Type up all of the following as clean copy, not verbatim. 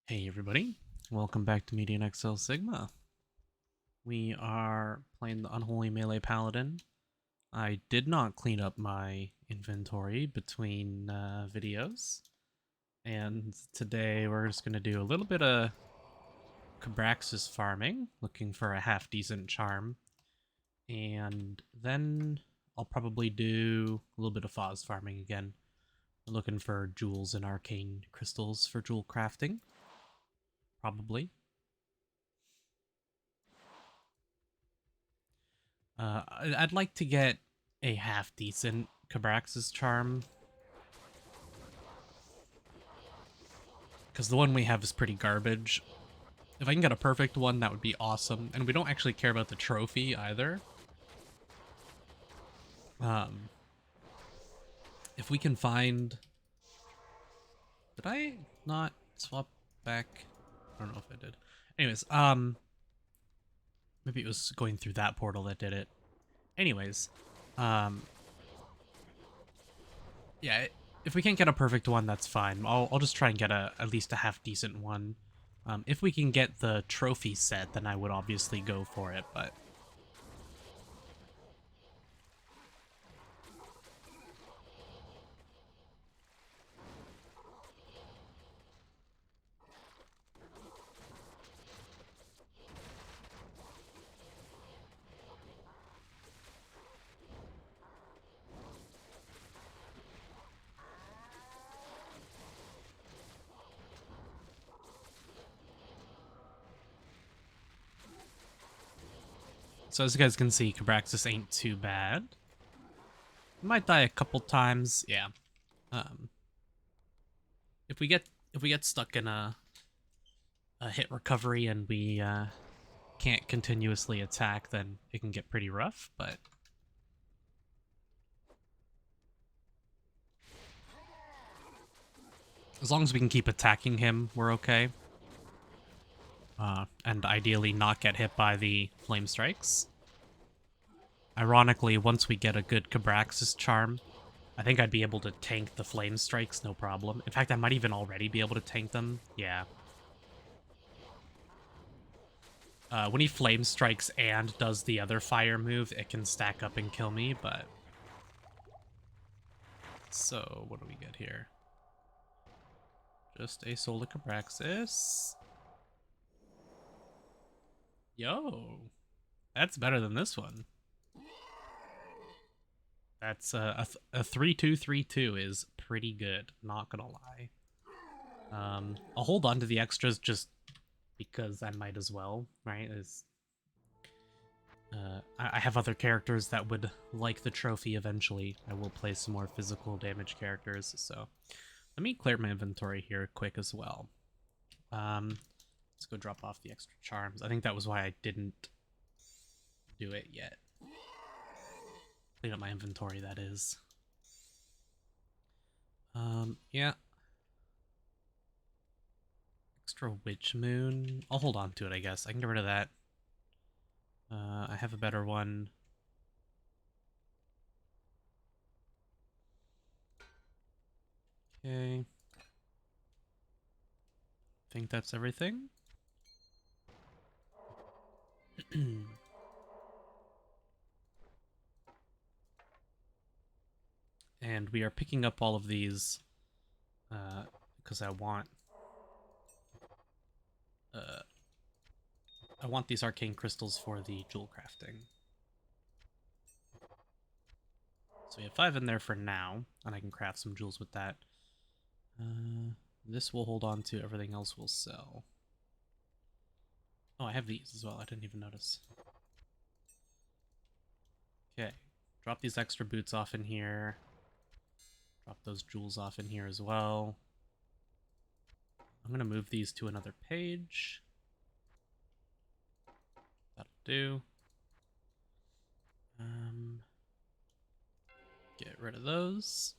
Hey everybody, welcome back to Median XL Sigma. We are playing the Unholy Melee Paladin. I did not clean up my inventory between videos, and today we're just going to do a little bit of Cabraxis farming, looking for a half-decent charm, and then I'll probably do a little bit of Fauzt farming again, looking for jewels and arcane crystals for jewel crafting, probably. I'd like to get a half-decent Cabraxis charm, because the one we have is pretty garbage. If I can get a perfect one, that would be awesome. And we don't actually care about the trophy either. Um, if we can find... Did I not swap back? I don't know if I did. Anyways, maybe it was going through that portal that did it. Anyways, um, yeah, if we can't get a perfect one, that's fine. I'll just try and get at least a half-decent one. If we can get the trophy set, then I would obviously go for it, but... So as you guys can see, Cabraxis ain't too bad. Might die a couple times, yeah. Um, if we get stuck in a hit recovery and we can't continuously attack, then it can get pretty rough. But as long as we can keep attacking him, we're okay. And ideally not get hit by the flame strikes. Ironically, once we get a good Cabraxis charm, I think I'd be able to tank the flame strikes, no problem. In fact, I might even already be able to tank them. Yeah. When he flame strikes and does the other fire move, it can stack up and kill me, but... So, what do we get here? Just a Solar Cabraxis. Yo! That's better than this one. That's a 3-2-3-2 is pretty good, not gonna lie. I'll hold on to the extras just because I might as well, right? I have other characters that would like the trophy eventually. I will play some more physical damage characters, so let me clear my inventory here quick as well. Let's go drop off the extra charms. I think that was why I didn't do it yet. Clean up my inventory, that is. Yeah. Extra Witch Moon. I'll hold on to it, I guess. I can get rid of that. I have a better one. Okay. Think that's everything. And we are picking up all of these because uh, I want these arcane crystals for the jewel crafting. So we have 5 in there for now, and I can craft some jewels with that. This we'll hold on to, everything else will sell. Oh, I have these as well, I didn't even notice. Okay, drop these extra boots off in here. Drop those jewels off in here as well. I'm going to move these to another page. That'll do. Get rid of those.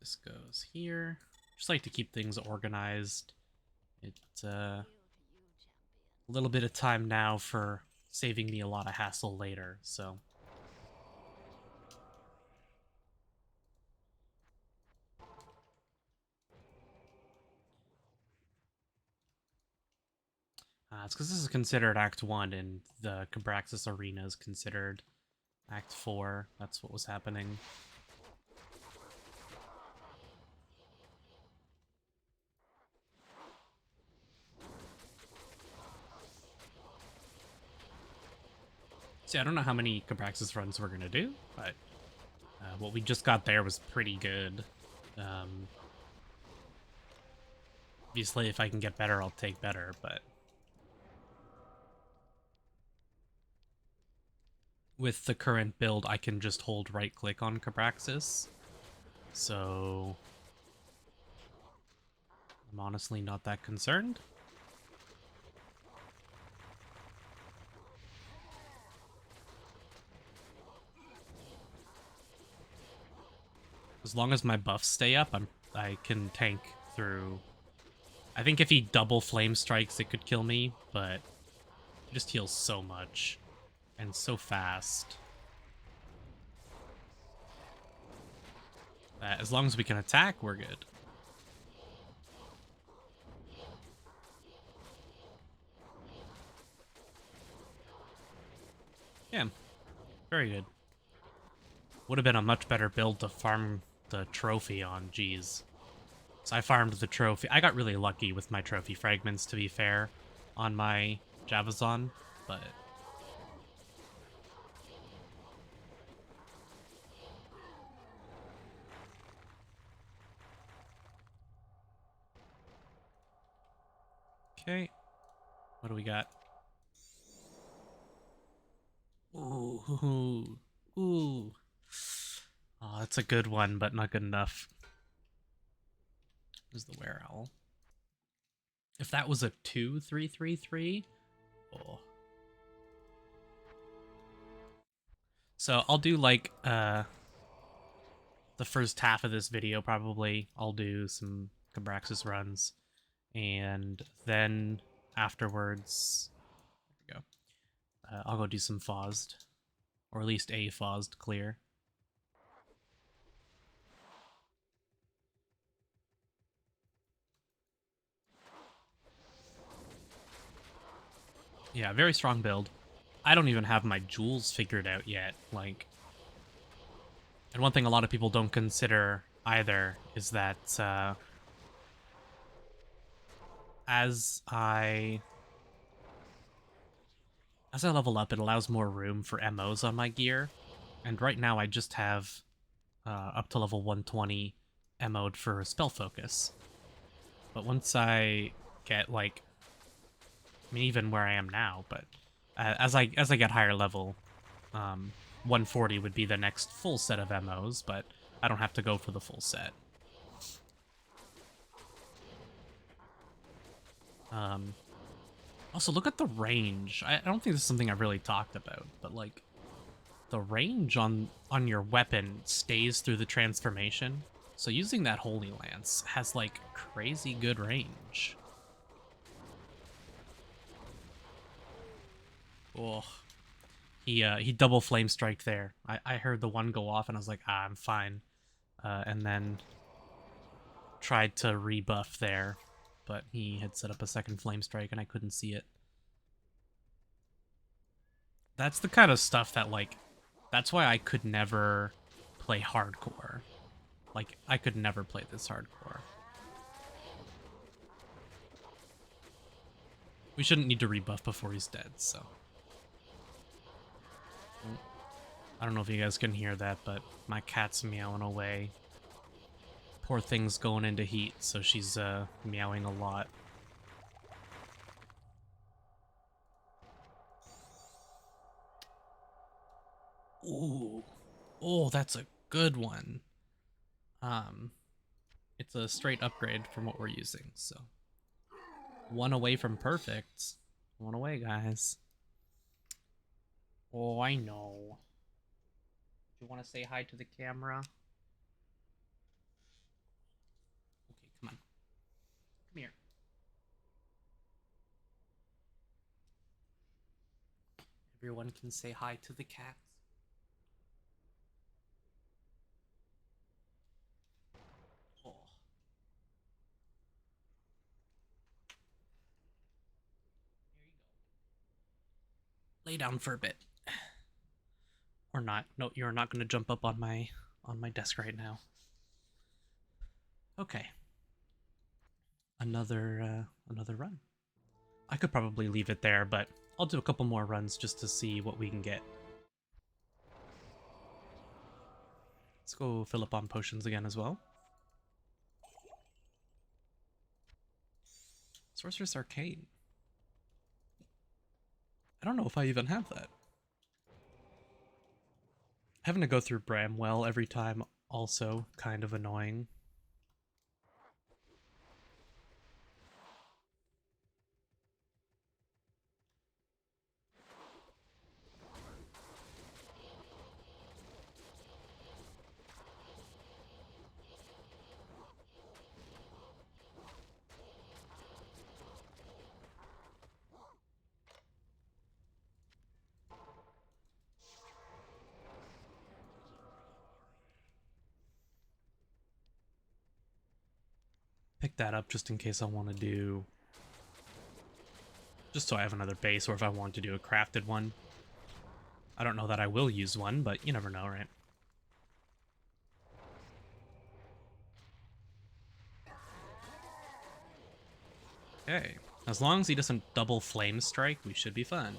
This goes here. Just like to keep things organized. It's a little bit of time now for saving me a lot of hassle later, so. It's because this is considered Act 1, and the Cabraxis Arena is considered Act 4. That's what was happening. See, I don't know how many Cabraxis runs we're going to do, but what we just got there was pretty good. Obviously, if I can get better, I'll take better, but with the current build, I can just hold right-click on Cabraxis, so I'm honestly not that concerned. As long as my buffs stay up, I can tank through. I think if he double flame strikes, it could kill me, but he just heals so much and so fast that as long as we can attack, we're good. Yeah, very good. Would have been a much better build to farm the trophy on, geez. So I farmed the trophy. I got really lucky with my trophy fragments, to be fair, on my Javazon, but... Okay. What do we got? Ooh. Ooh. Oh, that's a good one, but not good enough. Is the Were Owl. If that was a 2-3-3-3, oh. So I'll do like the first half of this video probably. I'll do some Cabraxis runs, and then afterwards, there we go. I'll go do some Fohzed, or at least a Fohzed clear. Yeah, very strong build. I don't even have my jewels figured out yet. Like, and one thing a lot of people don't consider either is that as I level up, it allows more room for MOs on my gear. And right now I just have up to level 120 MO'd for spell focus. But once I get like, I mean, even where I am now, but as I get higher level, 140 would be the next full set of MOs, but I don't have to go for the full set. Also, look at the range. I don't think this is something I've really talked about, but like, the range on your weapon stays through the transformation. So using that Holy Lance has like crazy good range. Oh, he double flame striked there. I heard the one go off and I was like, I'm fine. And then tried to rebuff there, but he had set up a second flame strike and I couldn't see it. That's the kind of stuff that like, that's why I could never play hardcore. Like, I could never play this hardcore. We shouldn't need to rebuff before he's dead, so. I don't know if you guys can hear that, but my cat's meowing away. Poor thing's going into heat, so she's meowing a lot. Ooh. Oh, that's a good one. It's a straight upgrade from what we're using, so. One away from perfect. One away, guys. Oh, I know. Do you want to say hi to the camera? Okay, come on. Come here. Everyone can say hi to the cats. Oh. There you lay down for a bit. Or not. No, you're not going to jump up on my desk right now. Okay. Another run. I could probably leave it there, but I'll do a couple more runs just to see what we can get. Let's go fill up on potions again as well. Sorceress Arcane. I don't know if I even have that. Having to go through Bramwell every time, also kind of annoying. Pick that up just in case I want to do... Just so I have another base, or if I want to do a crafted one. I don't know that I will use one, but you never know, right? Okay. As long as he doesn't double flame strike, we should be fine.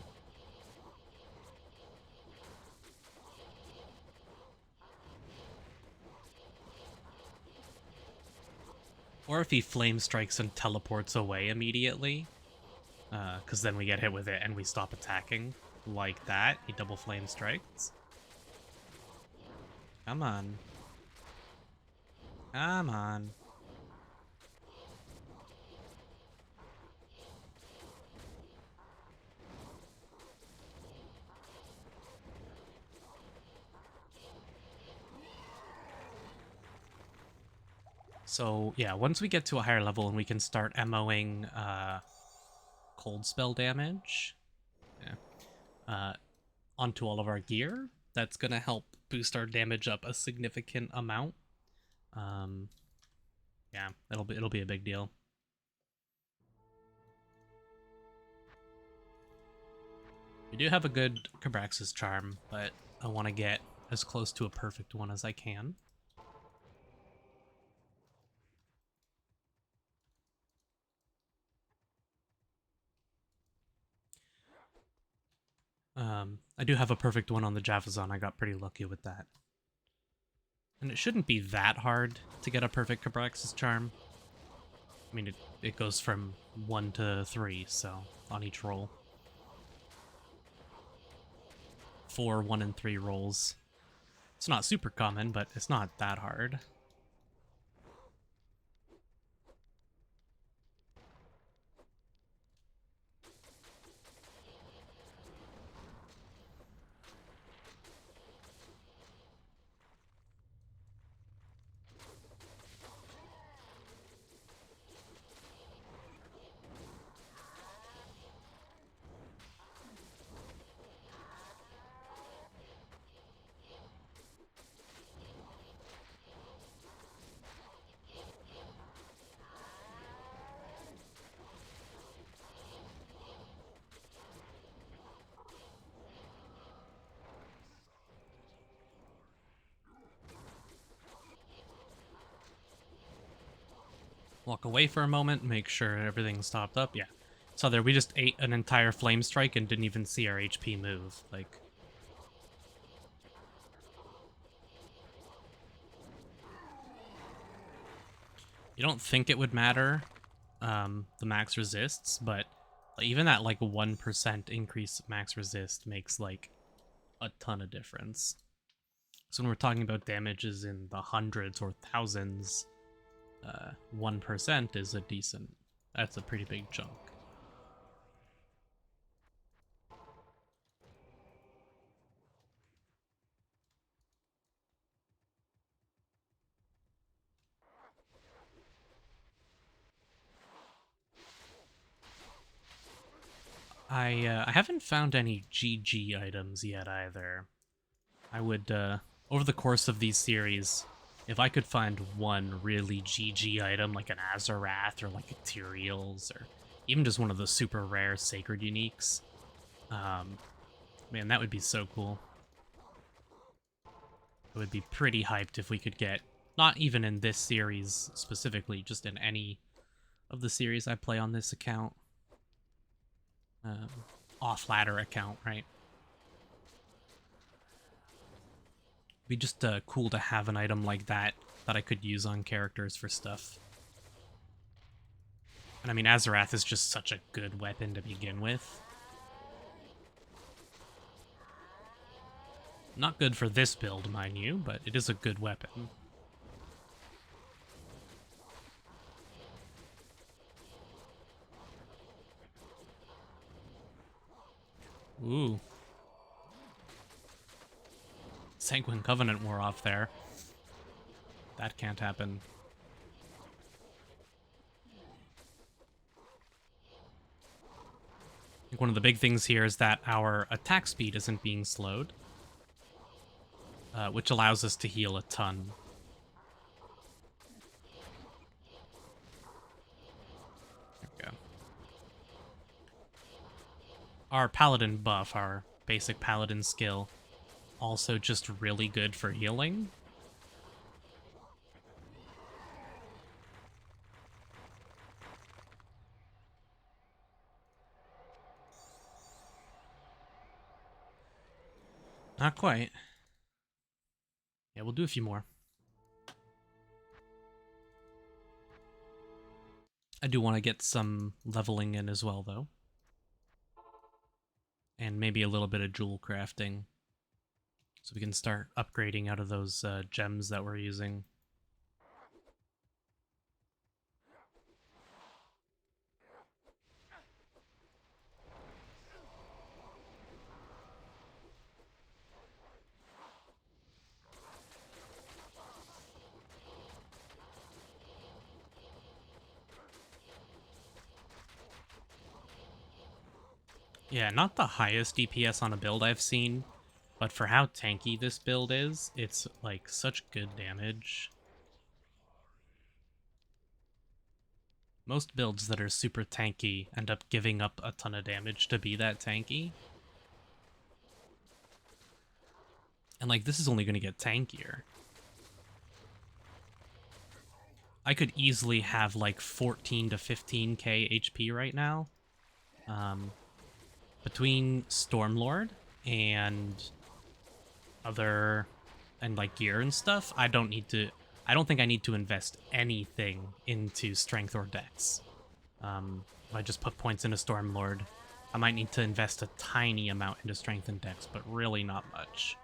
Or if he flame strikes and teleports away immediately, because then we get hit with it and we stop attacking. Like that, he double flame strikes. Come on. Come on. So, yeah, once we get to a higher level and we can start MOing cold spell damage onto all of our gear, that's going to help boost our damage up a significant amount. Yeah, it'll be a big deal. We do have a good Cabraxis charm, but I want to get as close to a perfect one as I can. I do have a perfect one on the Javazon. I got pretty lucky with that. And it shouldn't be that hard to get a perfect Cabraxis charm. I mean, it goes from 1 to 3, so, on each roll. 4, 1, and 3 rolls. It's not super common, but it's not that hard. Walk away for a moment, make sure everything's topped up. Yeah. So there, we just ate an entire flame strike and didn't even see our HP move. Like... You don't think it would matter, the max resists, but even that, like, 1% increase max resist makes, like, a ton of difference. So when we're talking about damages in the hundreds or thousands, 1% is a decent... That's a pretty big chunk. I haven't found any GG items yet either. I would, over the course of these series, if I could find one really GG item, like an Azarath or like a Tyrael's, or even just one of the super rare Sacred Uniques, Man, that would be so cool. It would be pretty hyped if we could get, not even in this series specifically, just in any of the series I play on this account. Off-ladder account, right? It'd be just cool to have an item like that I could use on characters for stuff. And I mean, Azarath is just such a good weapon to begin with. Not good for this build, mind you, but it is a good weapon. Ooh. Sanguine Covenant wore off there. That can't happen. I think one of the big things here is that our attack speed isn't being slowed, which allows us to heal a ton. There we go. Our Paladin buff, our basic Paladin skill, also just really good for healing. Not quite. Yeah, we'll do a few more. I do want to get some leveling in as well, though. And maybe a little bit of jewel crafting. So we can start upgrading out of those gems that we're using. Yeah, not the highest DPS on a build I've seen, but for how tanky this build is, it's like such good damage. Most builds that are super tanky end up giving up a ton of damage to be that tanky. And like, this is only going to get tankier. I could easily have like 14 to 15k HP right now. Between Stormlord and other like gear and stuff, I don't think I need to invest anything into strength or dex. If I just put points into Stormlord, I might need to invest a tiny amount into strength and dex, but really not much.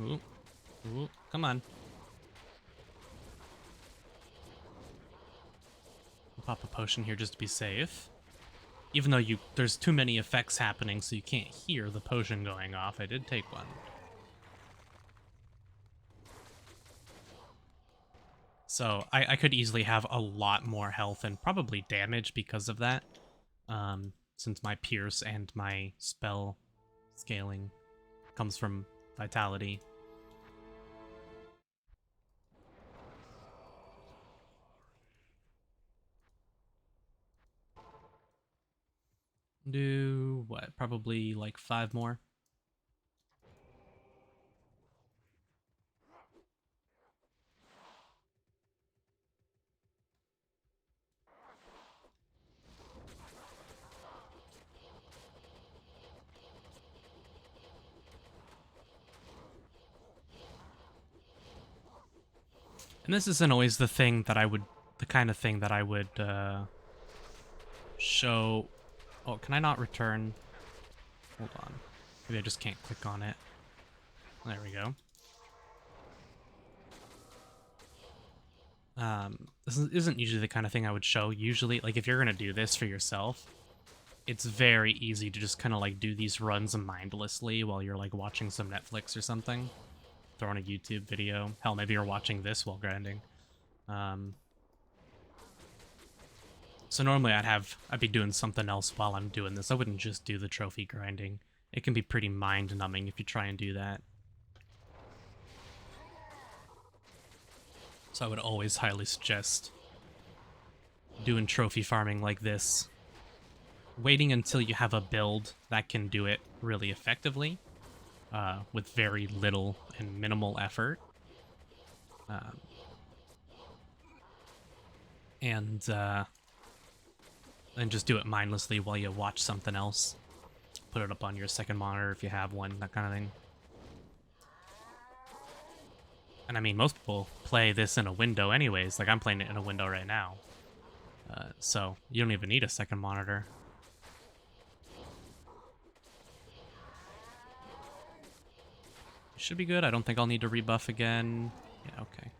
Ooh. Ooh, come on. I'll pop a potion here just to be safe. Even though there's too many effects happening, so you can't hear the potion going off. I did take one. So I could easily have a lot more health and probably damage because of that. Since my pierce and my spell scaling comes from vitality. Do what? Probably like 5 more. And this isn't always the thing that the kind of thing that I would show. Oh, can I not return? Hold on. Maybe I just can't click on it. There we go. This isn't usually the kind of thing I would show. Usually, like, if you're gonna do this for yourself, it's very easy to just kind of, like, do these runs mindlessly while you're, like, watching some Netflix or something. Throw on a YouTube video. Hell, maybe you're watching this while grinding. So normally I'd be doing something else while I'm doing this. I wouldn't just do the trophy grinding. It can be pretty mind-numbing if you try and do that. So I would always highly suggest doing trophy farming like this. Waiting until you have a build that can do it really effectively, with very little and minimal effort. And just do it mindlessly while you watch something else. Put it up on your second monitor if you have one, that kind of thing. And I mean, most people play this in a window anyways. Like, I'm playing it in a window right now. So you don't even need a second monitor. Should be good. I don't think I'll need to rebuff again. Yeah, okay.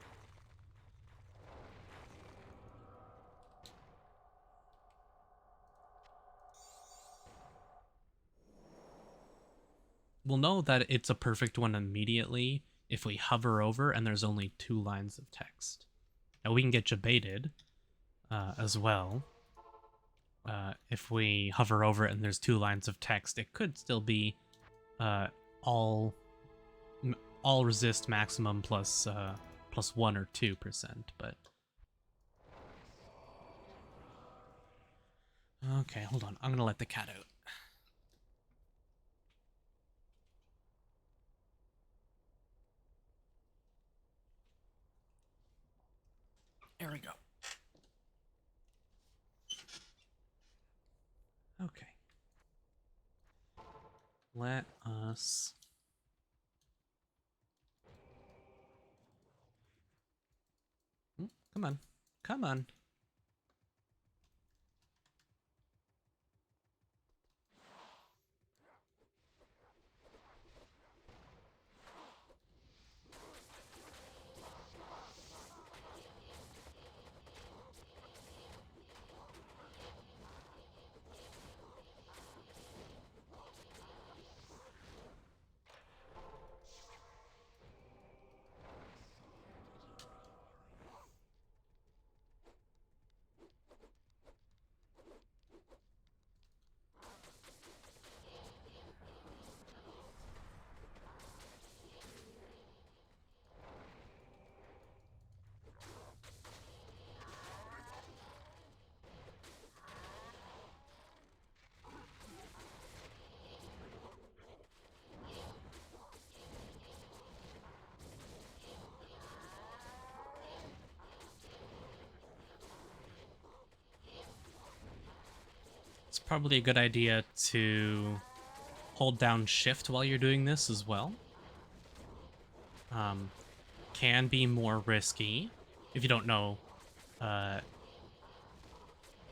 We'll know that it's a perfect one immediately if we hover over and there's only 2 lines of text. Now we can get jebaited as well. If we hover over it and there's 2 lines of text, it could still be all resist maximum plus 1 or 2%, but okay, hold on. I'm gonna let the cat out. There we go. Okay. Let us... Come on. Come on. It's probably a good idea to hold down shift while you're doing this as well. Can be more risky if you don't know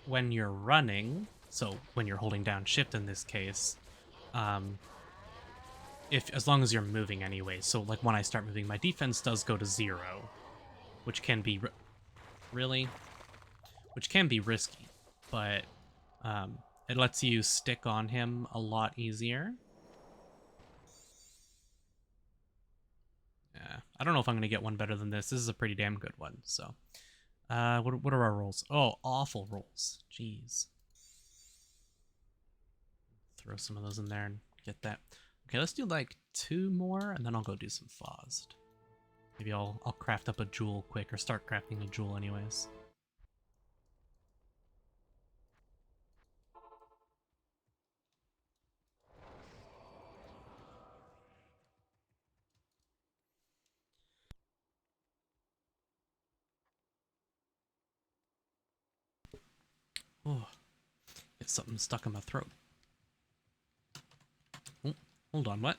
when you're running, so when you're holding down shift in this case, as long as you're moving anyway. So like when I start moving, my defense does go to 0, which can be which can be risky, but it lets you stick on him a lot easier. Yeah, I don't know if I'm gonna get one better than this. This is a pretty damn good one. So, what are our rolls? Oh, awful rolls. Jeez. Throw some of those in there and get that. Okay, let's do like 2 more, and then I'll go do some Fauzt. Maybe I'll craft up a jewel quick, or start crafting a jewel anyways. Oh, get something stuck in my throat. Oh, hold on, what?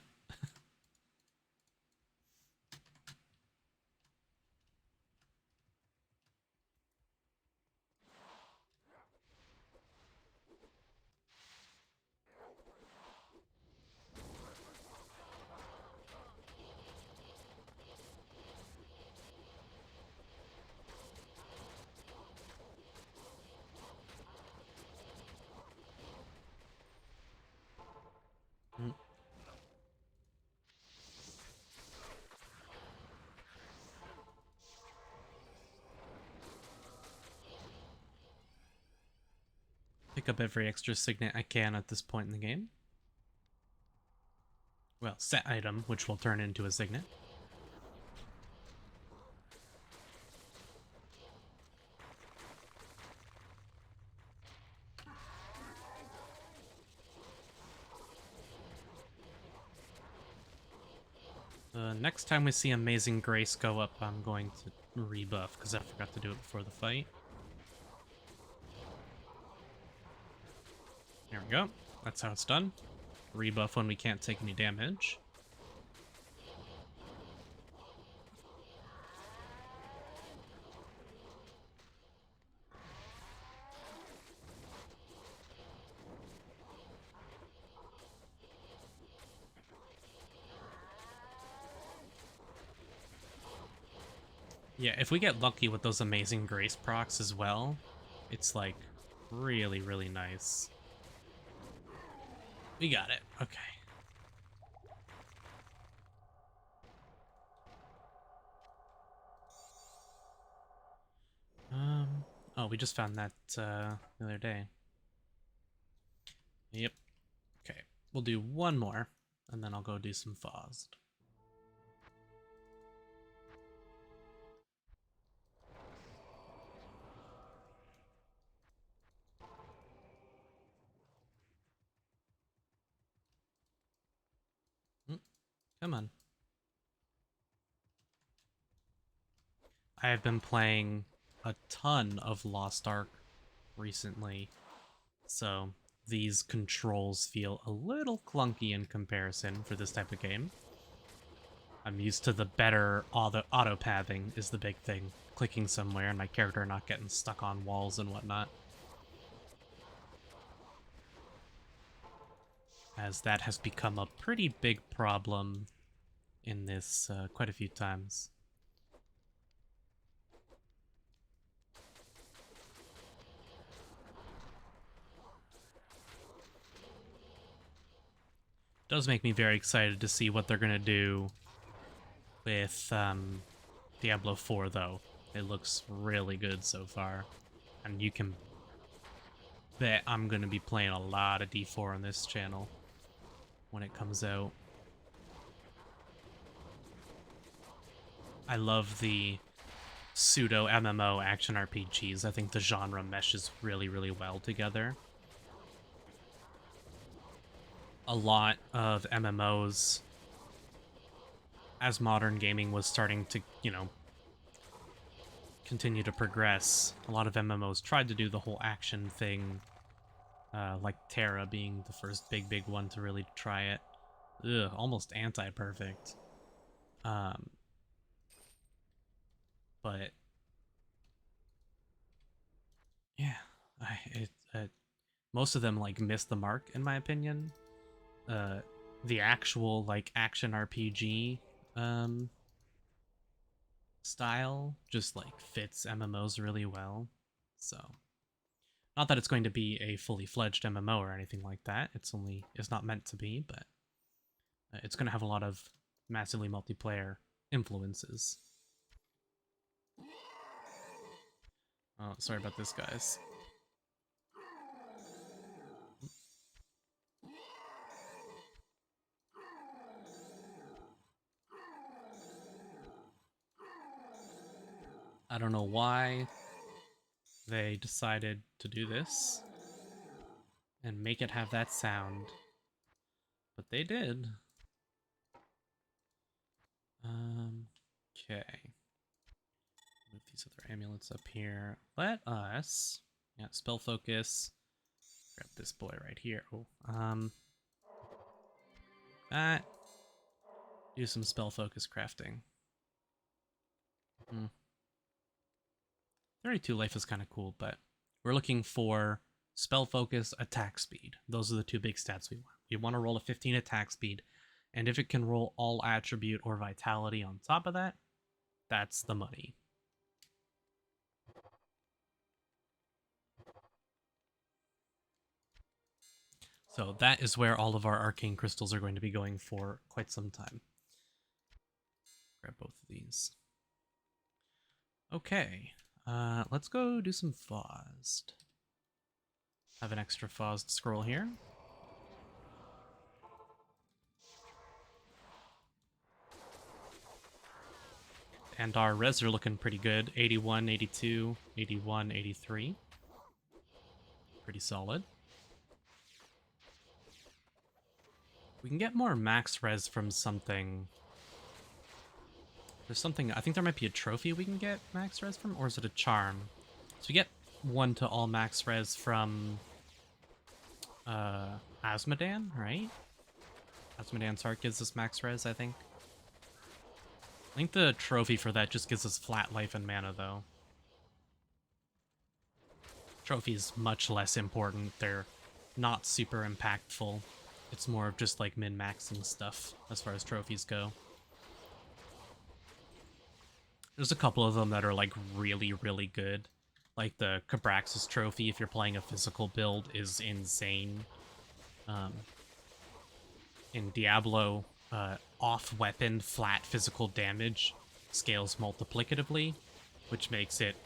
Pick up every extra signet I can at this point in the game. Well, set item, which will turn into a signet. The next time we see Amazing Grace go up, I'm going to rebuff, because I forgot to do it before the fight. There we go. That's how it's done. Rebuff when we can't take any damage. Yeah, if we get lucky with those Amazing Grace procs as well, it's like really, really nice. We got it. Okay. Oh, we just found that the other day. Yep. Okay, we'll do one more, and then I'll go do some Fauzt. Come on. I have been playing a ton of Lost Ark recently, so these controls feel a little clunky in comparison for this type of game. I'm used to the better auto-pathing is the big thing. Clicking somewhere and my character not getting stuck on walls and whatnot. As that has become a pretty big problem in this quite a few times. Does make me very excited to see what they're going to do with Diablo 4, though. It looks really good so far. And you can bet I'm going to be playing a lot of D4 on this channel when it comes out. I love the pseudo MMO action RPGs. I think the genre meshes really, really well together. A lot of MMOs, as modern gaming was starting to, you know, continue to progress, a lot of MMOs tried to do the whole action thing, like Terra being the first big one to really try it. Ugh, almost anti-perfect. But yeah, most of them like missed the mark in my opinion. The actual like action RPG style just like fits MMOs really well. So not that it's going to be a fully fledged MMO or anything like that. It's not meant to be, but it's going to have a lot of massively multiplayer influences. Oh, sorry about this, guys. I don't know why they decided to do this and make it have that sound, but they did. Okay. Move these other amulets up here. Let us, yeah, spell focus. Grab this boy right here. Oh, that. Do some spell focus crafting. 32 life is kind of cool, but we're looking for spell focus, attack speed. Those are the two big stats we want. We want to roll a 15 attack speed, and if it can roll all attribute or vitality on top of that, that's the money. So that is where all of our arcane crystals are going to be going for quite some time. Grab both of these. Okay, let's go do some Fohzed. Have an extra Fohzed scroll here. And our res are looking pretty good. 81, 82, 81, 83. Pretty solid. We can get more max res from something There's something, I think there might be a trophy we can get max res from, or is it a charm? So we get 1 to all max res from Asmodan, right? Asmodan's heart gives us max res, I think. I think the trophy for that just gives us flat life and mana, though. Trophies much less important. They're not super impactful. It's more of just like min-maxing stuff as far as trophies go. There's a couple of them that are like really, really good. Like the Cabraxis trophy, if you're playing a physical build, is insane. In Diablo, off-weapon flat physical damage scales multiplicatively, which makes it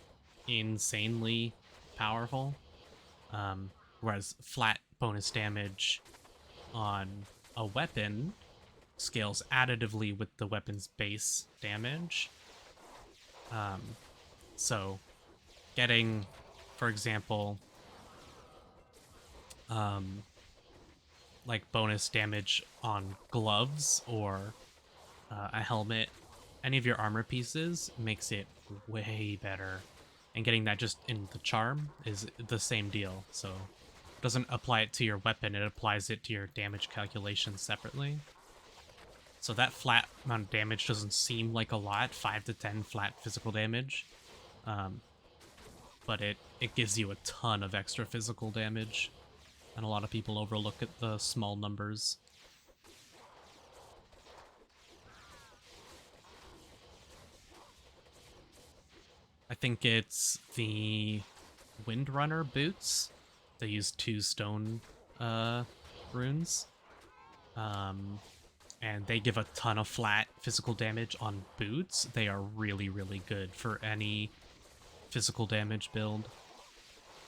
insanely powerful. Whereas flat bonus damage on a weapon scales additively with the weapon's base damage. So getting, for example, like bonus damage on gloves or a helmet, any of your armor pieces makes it way better. And getting that just in the charm is the same deal. So it doesn't apply it to your weapon, it applies it to your damage calculations separately. So that flat amount of damage doesn't seem like a lot, 5 to 10 flat physical damage. But it gives you a ton of extra physical damage. And a lot of people overlook at the small numbers. I think it's the Windrunner boots. They use 2 stone runes. And they give a ton of flat physical damage on boots. They are really, really good for any physical damage build.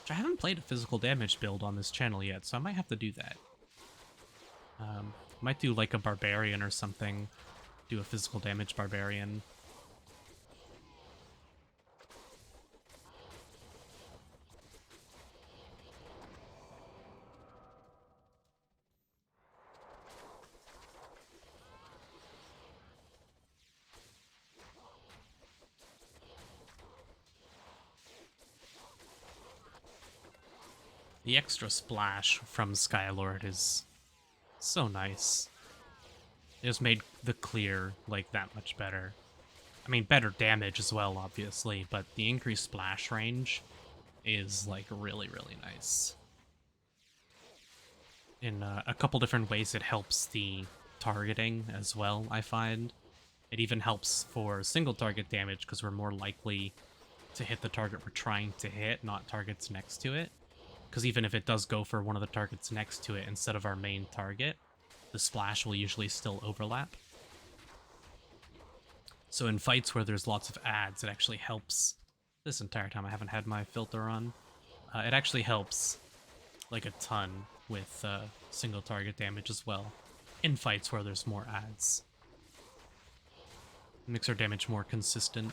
Which I haven't played a physical damage build on this channel yet, so I might have to do that. Might do like a barbarian or something. Do a physical damage barbarian. The extra splash from Skylord is so nice. It just made the clear, like, that much better. I mean, better damage as well, obviously, but the increased splash range is, like, really, really nice. In a couple different ways, it helps the targeting as well, I find. It even helps for single target damage, because we're more likely to hit the target we're trying to hit, not targets next to it. Because even if it does go for one of the targets next to it instead of our main target, the splash will usually still overlap. So in fights where there's lots of ads, it actually helps. This entire time I haven't had my filter on. It actually helps like a ton with single target damage as well in fights where there's more ads. It makes our damage more consistent.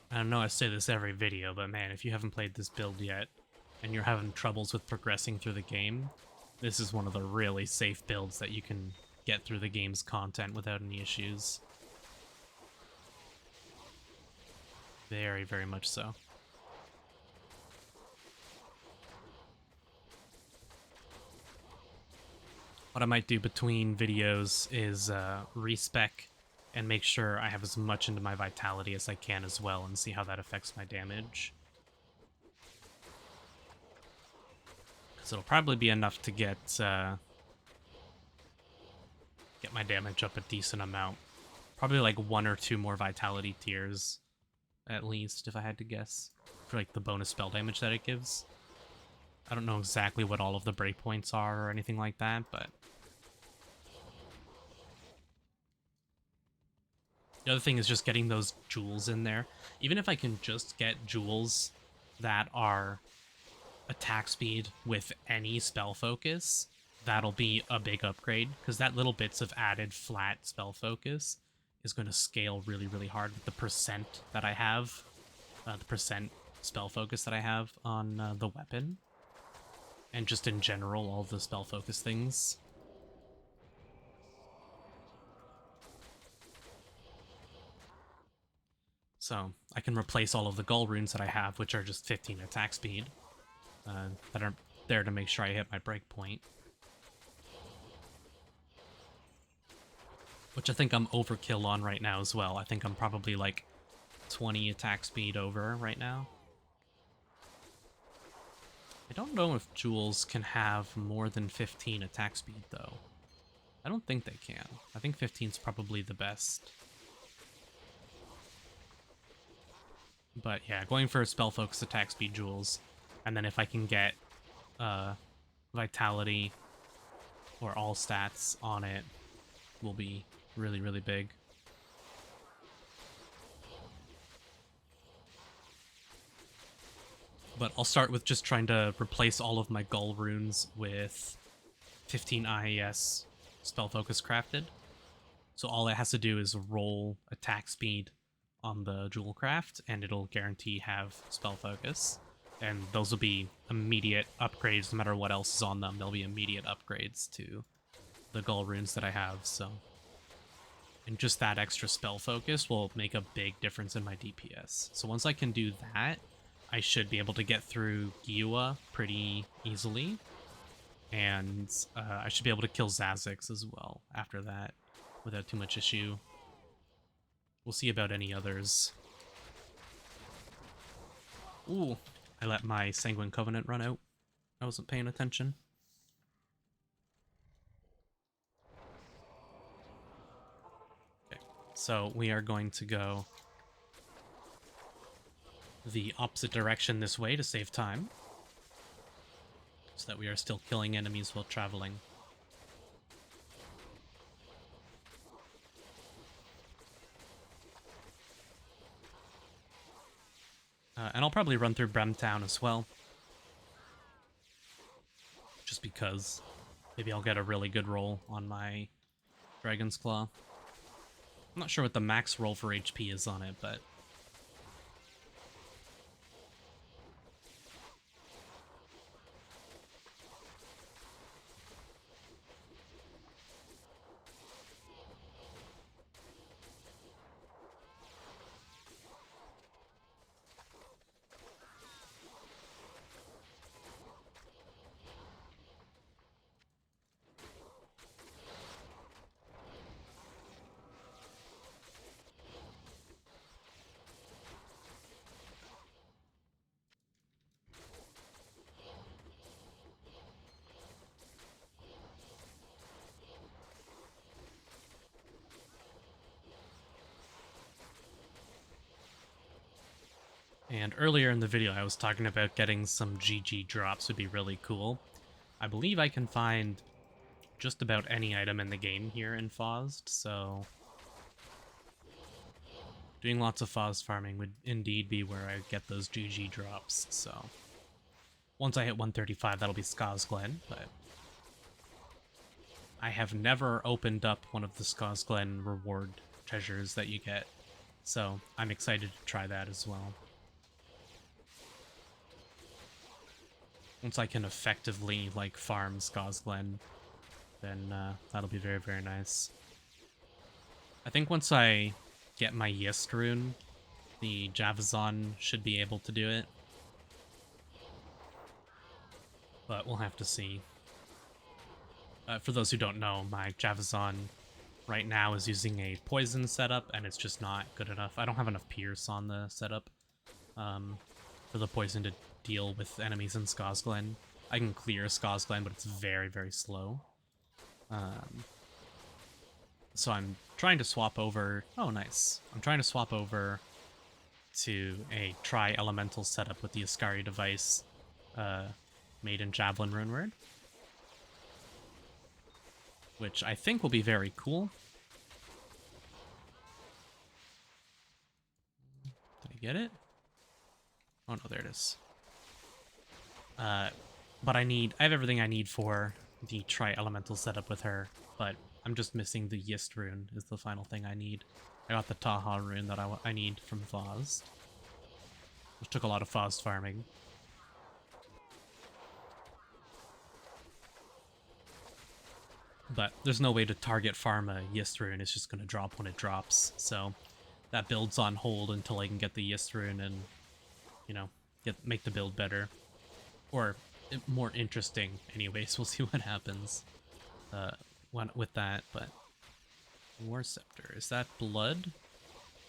I know I say this every video, but man, if you haven't played this build yet, and you're having troubles with progressing through the game, this is one of the really safe builds that you can get through the game's content without any issues. Very, very much so. What I might do between videos is respec and make sure I have as much into my vitality as I can as well, and see how that affects my damage. Because it'll probably be enough to get my damage up a decent amount. Probably like 1 or 2 more vitality tiers, at least, if I had to guess, for like the bonus spell damage that it gives. I don't know exactly what all of the breakpoints are or anything like that, but the other thing is just getting those jewels in there. Even if I can just get jewels that are attack speed with any spell focus, that'll be a big upgrade, because that little bits of added flat spell focus is going to scale really, really hard with the percent that I have, the percent spell focus that I have on the weapon. and just in general, all the spell focus things. So I can replace all of the Gull runes that I have, which are just 15 attack speed, that are there to make sure I hit my breakpoint. Which I think I'm overkill on right now as well. I think I'm probably like 20 attack speed over right now. I don't know if jewels can have more than 15 attack speed, though. I don't think they can. I think 15 is probably the best. But yeah, going for spell focus attack speed jewels, and then if I can get vitality or all stats on it, will be really, really big. But I'll start with just trying to replace all of my Gull runes with 15 IAS spell focus crafted. So all it has to do is roll attack speed on the jewel craft, and it'll guarantee have spell focus. And those will be immediate upgrades no matter what else is on them. They'll be immediate upgrades to the Gull runes that I have, so... And just that extra spell focus will make a big difference in my DPS. So once I can do that, I should be able to get through Gyua pretty easily. And I should be able to kill Zazix as well after that without too much issue. We'll see about any others. Ooh, I let my Sanguine Covenant run out. I wasn't paying attention. Okay, so we are going to go the opposite direction this way to save time, so that we are still killing enemies while traveling. And I'll probably run through Bremtown as well, just because maybe I'll get a really good roll on my Dragon's Claw. I'm not sure what the max roll for HP is on it, but... And earlier in the video, I was talking about getting some GG drops would be really cool. I believe I can find just about any item in the game here in Fauzt, so... doing lots of Fauzt farming would indeed be where I get those GG drops, so... Once I hit 135, that'll be Ska's Glen, but... I have never opened up one of the Ska's Glen reward treasures that you get, so I'm excited to try that as well. Once I can effectively, like, farm Ska's Glen, then that'll be very, very nice. I think once I get my Yist rune, the Javazon should be able to do it. But we'll have to see. For those who don't know, my Javazon right now is using a poison setup, and it's just not good enough. I don't have enough Pierce on the setup for the poison to deal with enemies in Ska's Glen. I can clear Ska's Glen, but it's very, very slow. So I'm trying to swap over... Oh, nice. I'm trying to swap over to a tri-elemental setup with the Ascari device made in Javelin Runeward, which I think will be very cool. Did I get it? Oh no, there it is. But I have everything I need for the tri-elemental setup with her, but I'm just missing the Yist rune is the final thing I need. I got the Taha rune that I need from Fauzt, which took a lot of Fauzt farming. But there's no way to target farm a Yistrun, it's just going to drop when it drops, so that build's on hold until I can get the Yistrun and, you know, make the build better. Or more interesting, anyways. We'll see what happens with that, but... War Scepter. Is that blood?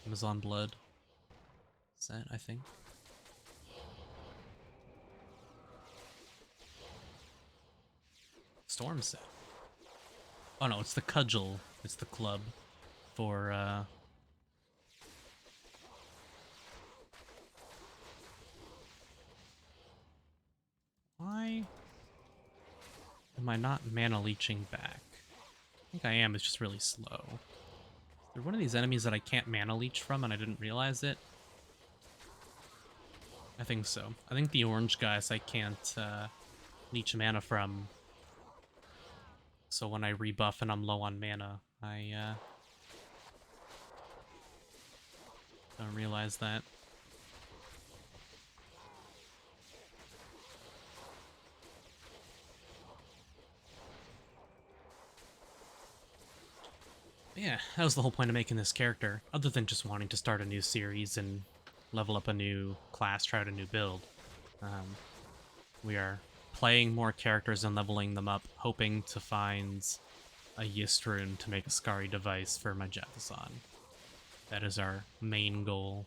Amazon blood. Is that, I think? Storm set. Oh no, it's the cudgel. It's the club for, Why am I not mana leeching back? I think I am, it's just really slow. Is there one of these enemies that I can't mana leech from and I didn't realize it? I think so. I think the orange guys I can't leech mana from. So when I rebuff and I'm low on mana, I don't realize that. Yeah, that was the whole point of making this character, other than just wanting to start a new series and level up a new class, try out a new build. We are playing more characters and leveling them up, hoping to find a Yistrun to make a Scary device for my Jefferson. That is our main goal.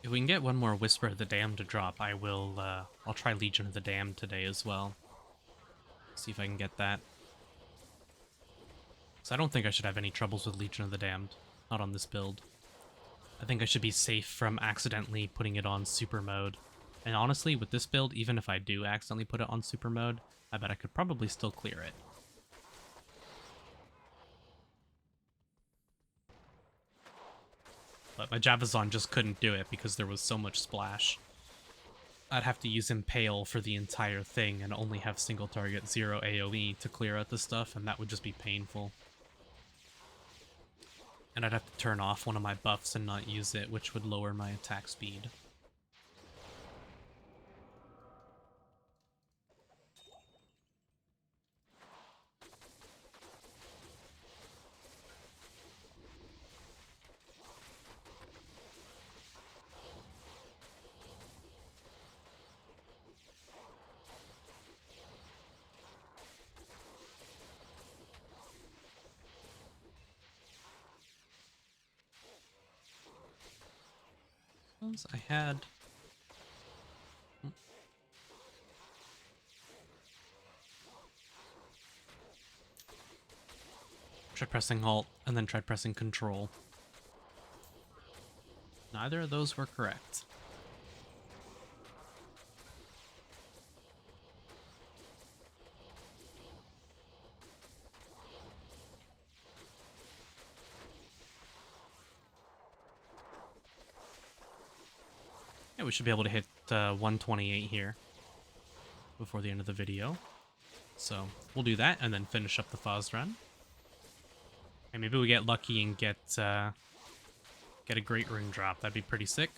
If we can get one more Whisper of the Damned to drop, I will, I'll try Legion of the Damned today as well. See if I can get that. So I don't think I should have any troubles with Legion of the Damned. Not on this build. I think I should be safe from accidentally putting it on super mode. And honestly, with this build, even if I do accidentally put it on super mode, I bet I could probably still clear it. But my Javazon just couldn't do it because there was so much splash. I'd have to use Impale for the entire thing and only have single target 0 AoE to clear out the stuff, and that would just be painful. And I'd have to turn off one of my buffs and not use it, which would lower my attack speed. I had... Tried pressing Alt, and then tried pressing Control. Neither of those were correct. Yeah, we should be able to hit 128 here before the end of the video. So we'll do that and then finish up the Fauzt run. And maybe we get lucky and get a great rune drop. That'd be pretty sick.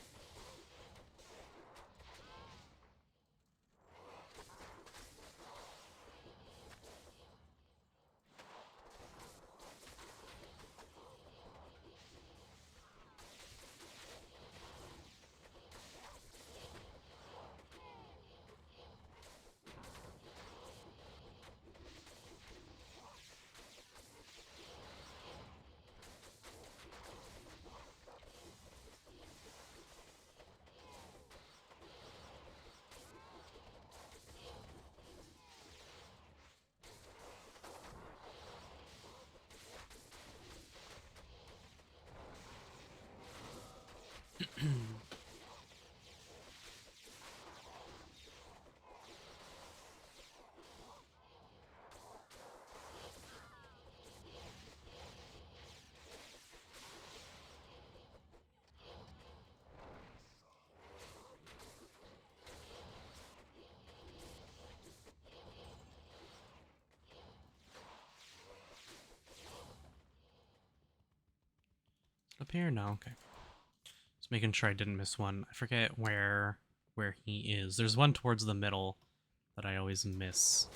Up here? No, okay. Just making sure I didn't miss one. I forget where he is. There's one towards the middle that I always miss.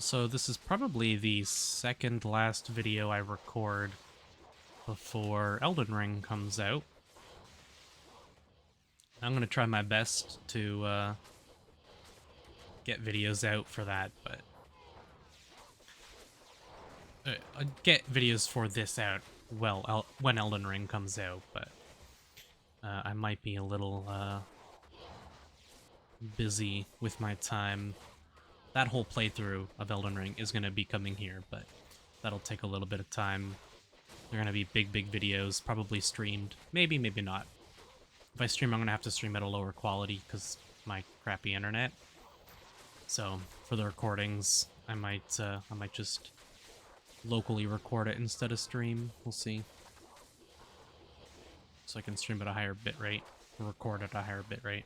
So this is probably the second last video I record before Elden Ring comes out. I'm going to try my best to get videos out for that, but... get videos for this out, well, when Elden Ring comes out, but... I might be a little busy with my time. That whole playthrough of Elden Ring is going to be coming here, but that'll take a little bit of time. They're going to be big videos, probably streamed. Maybe, maybe not. If I stream, I'm going to have to stream at a lower quality because my crappy internet. So, for the recordings, I might just locally record it instead of stream. We'll see. So I can stream at a higher bitrate, or record at a higher bitrate.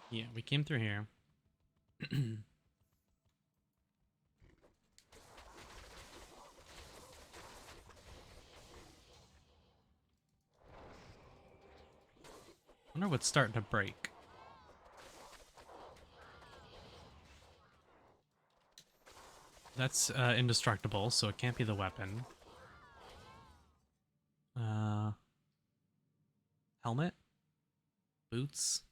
Yeah, we came through here. I wonder what's starting to break. That's indestructible, so it can't be the weapon. Helmet? Boots?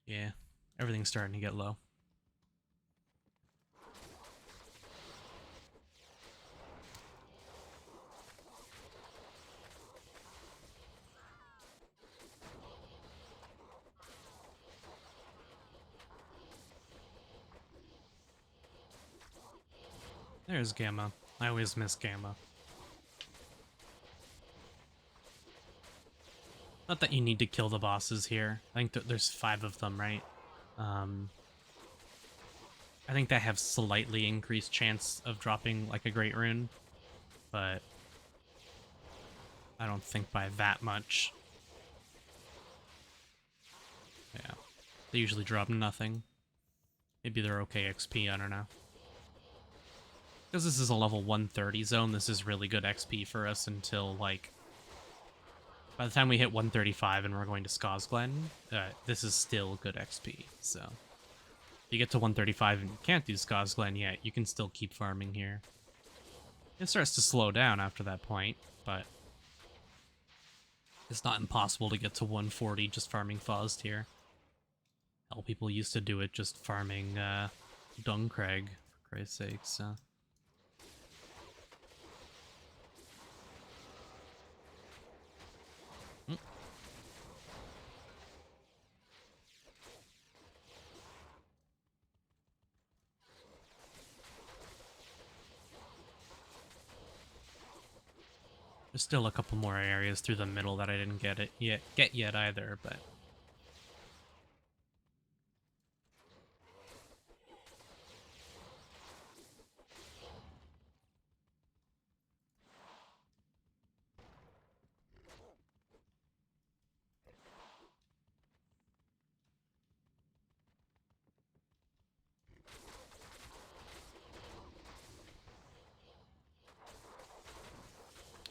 Yeah, everything's starting to get low. There's Gamma. I always miss Gamma. Not that you need to kill the bosses here. I think there's 5 of them, right? I think that have slightly increased chance of dropping like a great rune, but I don't think by that much. Yeah, they usually drop nothing. Maybe they're okay XP, I don't know. Because this is a level 130 zone, this is really good XP for us until, like, by the time we hit 135 and we're going to Skazglen, this is still good XP, so... If you get to 135 and you can't do Skazglen yet, you can still keep farming here. It starts to slow down after that point, but... It's not impossible to get to 140 just farming Fauzt here. Hell, people used to do it just farming, Dungcrag, for Christ's sake, so... There's still a couple more areas through the middle that I didn't get yet either, but...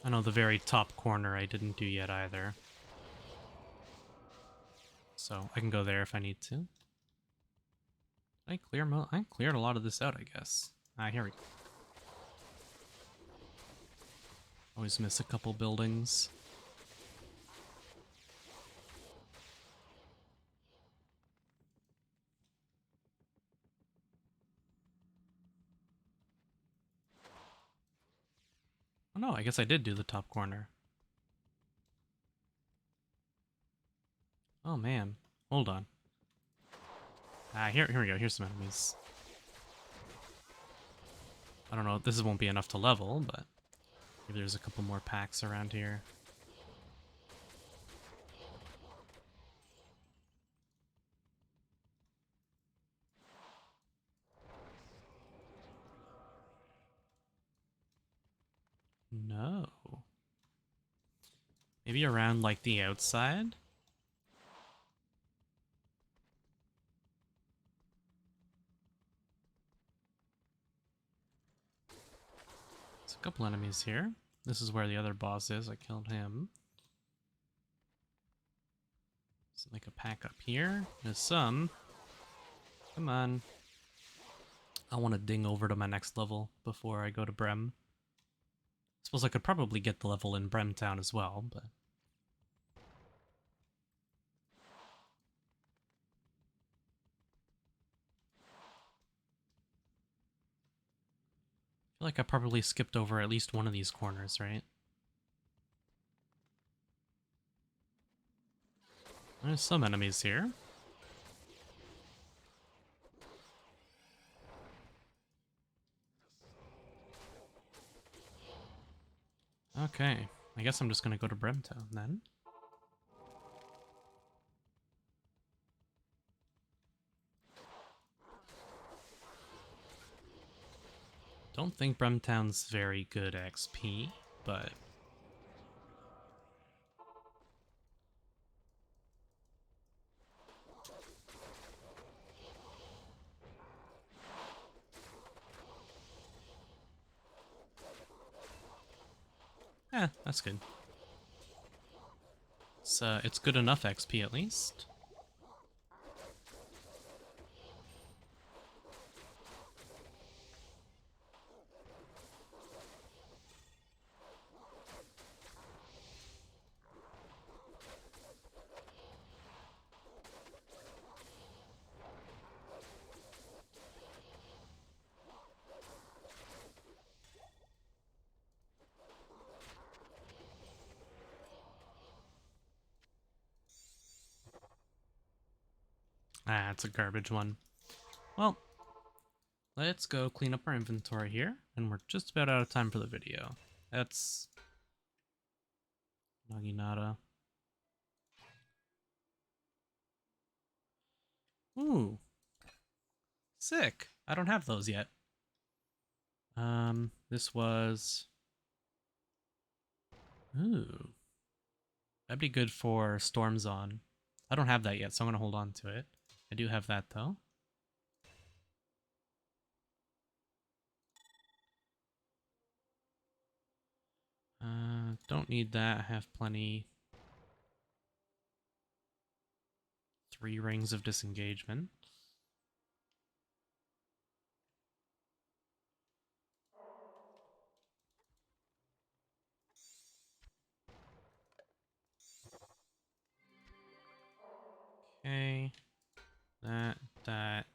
I know the very top corner I didn't do yet either. So I can go there if I need to. I cleared a lot of this out, I guess. Ah, here we go. Always miss a couple buildings. Oh no, I guess I did do the top corner. Oh man. Hold on. Here we go. Here's some enemies. I don't know, this won't be enough to level, but maybe there's a couple more packs around here. No. Maybe around, like, the outside? There's a couple enemies here. This is where the other boss is. I killed him. There's like a pack up here. There's some. Come on. I want to ding over to my next level before I go to Brem. Suppose I could probably get the level in Bremtown as well, but... I feel like I probably skipped over at least one of these corners, right? There's some enemies here. Okay, I guess I'm just gonna go to Bremtown then. Don't think Bremtown's very good XP, but... yeah, that's good. It's good enough XP at least. Ah, it's a garbage one. Well, let's go clean up our inventory here, and we're just about out of time for the video. That's... Naginata. Ooh. Sick. I don't have those yet. This was... Ooh. That'd be good for Stormzon. I don't have that yet, so I'm gonna hold on to it. I do have that, though. Don't need that. I have plenty. 3 rings of disengagement. Okay. That.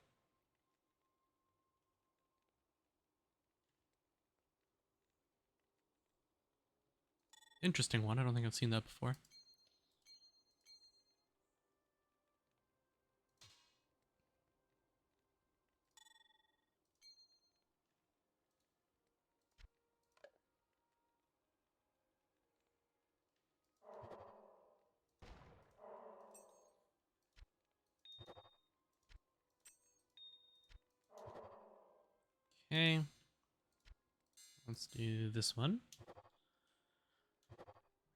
Interesting one. I don't think I've seen that before. Okay. Let's do this one.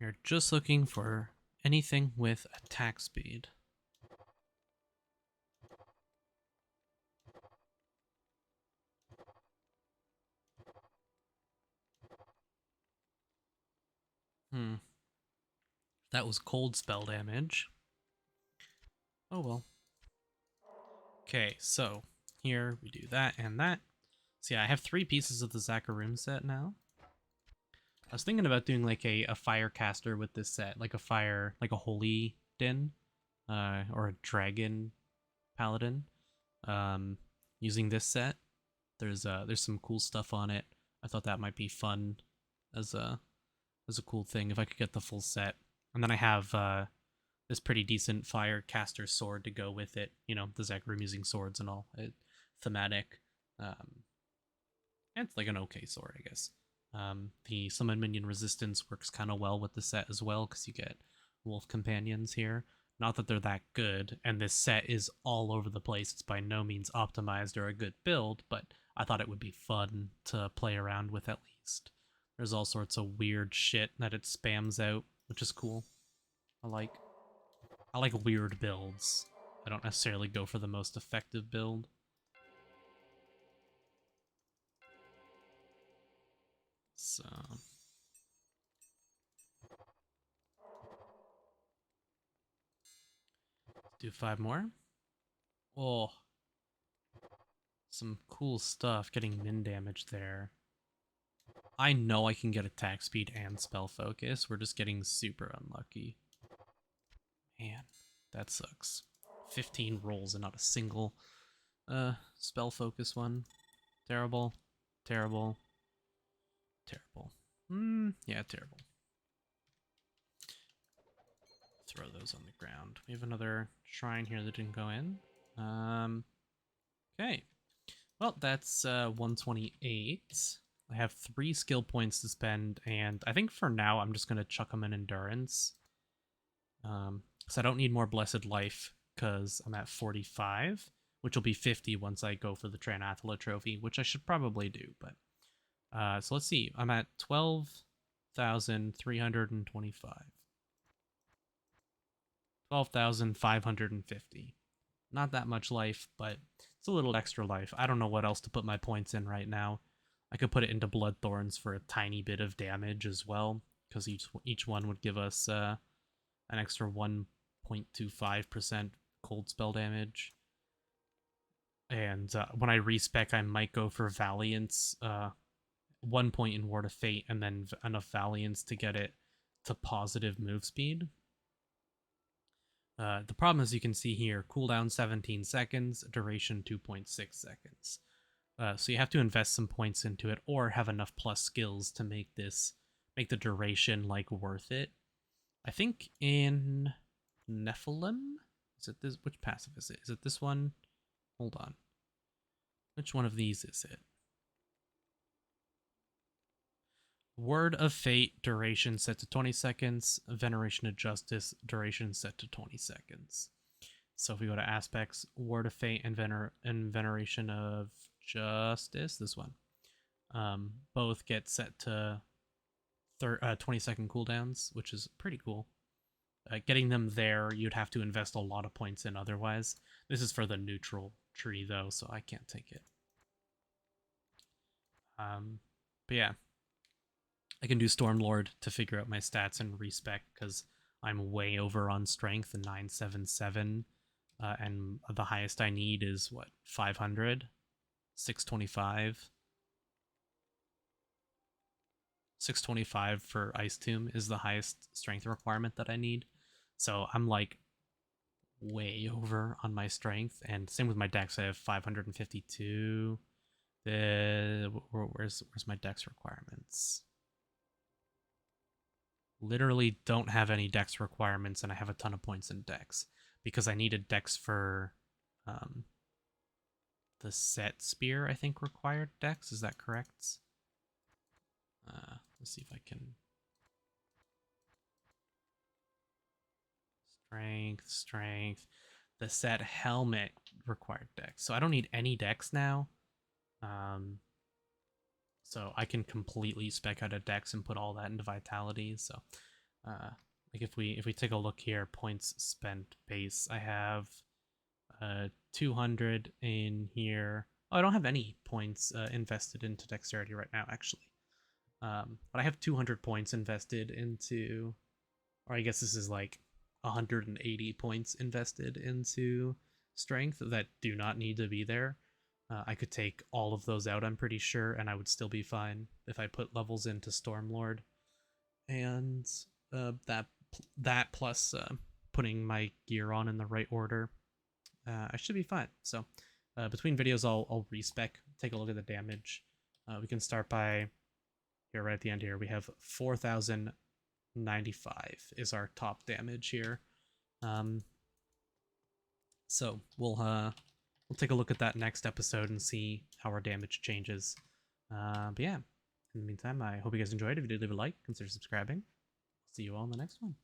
We're just looking for anything with attack speed. That was cold spell damage. Oh well. Okay, so here we do that and that. So yeah, I have 3 pieces of the Zakarum set now. I was thinking about doing like a fire caster with this set, like a holy din, or a dragon paladin. Using this set, there's some cool stuff on it. I thought that might be fun as a cool thing if I could get the full set. And then I have this pretty decent fire caster sword to go with it. You know, the Zekrom using swords and all. Thematic. And it's like an okay sword, I guess. The summon minion resistance works kind of well with the set as well, because you get wolf companions here. Not that they're that good, and this set is all over the place. It's by no means optimized or a good build, but I thought it would be fun to play around with at least. There's all sorts of weird shit that it spams out, which is cool. I like weird builds. I don't necessarily go for the most effective build. So do 5 more. Oh, some cool stuff getting min damage there. I know I can get attack speed and spell focus. We're just getting super unlucky. Man, that sucks. 15 rolls and not a single spell focus one. Terrible. Terrible. Terrible. Yeah, terrible. Throw those on the ground. We have another shrine here that didn't go in. Okay. Well, that's 128. I have 3 skill points to spend, and I think for now I'm just going to chuck them in endurance. Because I don't need more blessed life, because I'm at 45, which will be 50 once I go for the Tranathala trophy, which I should probably do. But so let's see. I'm at 12,325. 12,550. Not that much life, but it's a little extra life. I don't know what else to put my points in right now. I could put it into Bloodthorns for a tiny bit of damage as well, because each one would give us an extra 1.25% cold spell damage. And when I respec, I might go for Valiance, 1 point in Ward of Fate, and then enough Valiance to get it to positive move speed. The problem, as you can see here, cooldown 17 seconds, duration 2.6 seconds. So you have to invest some points into it, or have enough plus skills to make the duration like worth it. I think in Nephilim, is it this? Which passive is it? Is it this one? Hold on. Which one of these is it? Word of Fate, duration set to 20 seconds. Veneration of Justice, duration set to 20 seconds. So if we go to aspects, Word of Fate and Veneration of Justice, this one, both get set to 20-second cooldowns, which is pretty cool. Getting them there, you'd have to invest a lot of points in otherwise. This is for the neutral tree, though, so I can't take it. But yeah. I can do Stormlord to figure out my stats and respec, because I'm way over on strength, 977, and the highest I need is, what, 500? 625? 625 for Ice Tomb is the highest strength requirement that I need. So I'm like way over on my strength, and same with my dex. I have 552. Where's my dex requirements? Literally don't have any dex requirements, and I have a ton of points in dex because I needed dex for the set spear. I think required dex. Is that correct? Let's see if I can. Strength. The set helmet required dex, so I don't need any dex now. So I can completely spec out a dex and put all that into vitality. So, like if we take a look here, points spent base, I have 200 in here. Oh, I don't have any points invested into dexterity right now, actually. But I have 200 points invested into, or I guess this is like 180 points invested into strength that do not need to be there. I could take all of those out, I'm pretty sure, and I would still be fine if I put levels into Stormlord. And that plus putting my gear on in the right order, I should be fine. So between videos, I'll respec, take a look at the damage. We can start by here right at the end here, we have 4,095 is our top damage here. So we'll take a look at that next episode and see how our damage changes. But yeah, in the meantime, I hope you guys enjoyed. If you did, leave a like, consider subscribing. See you all in the next one.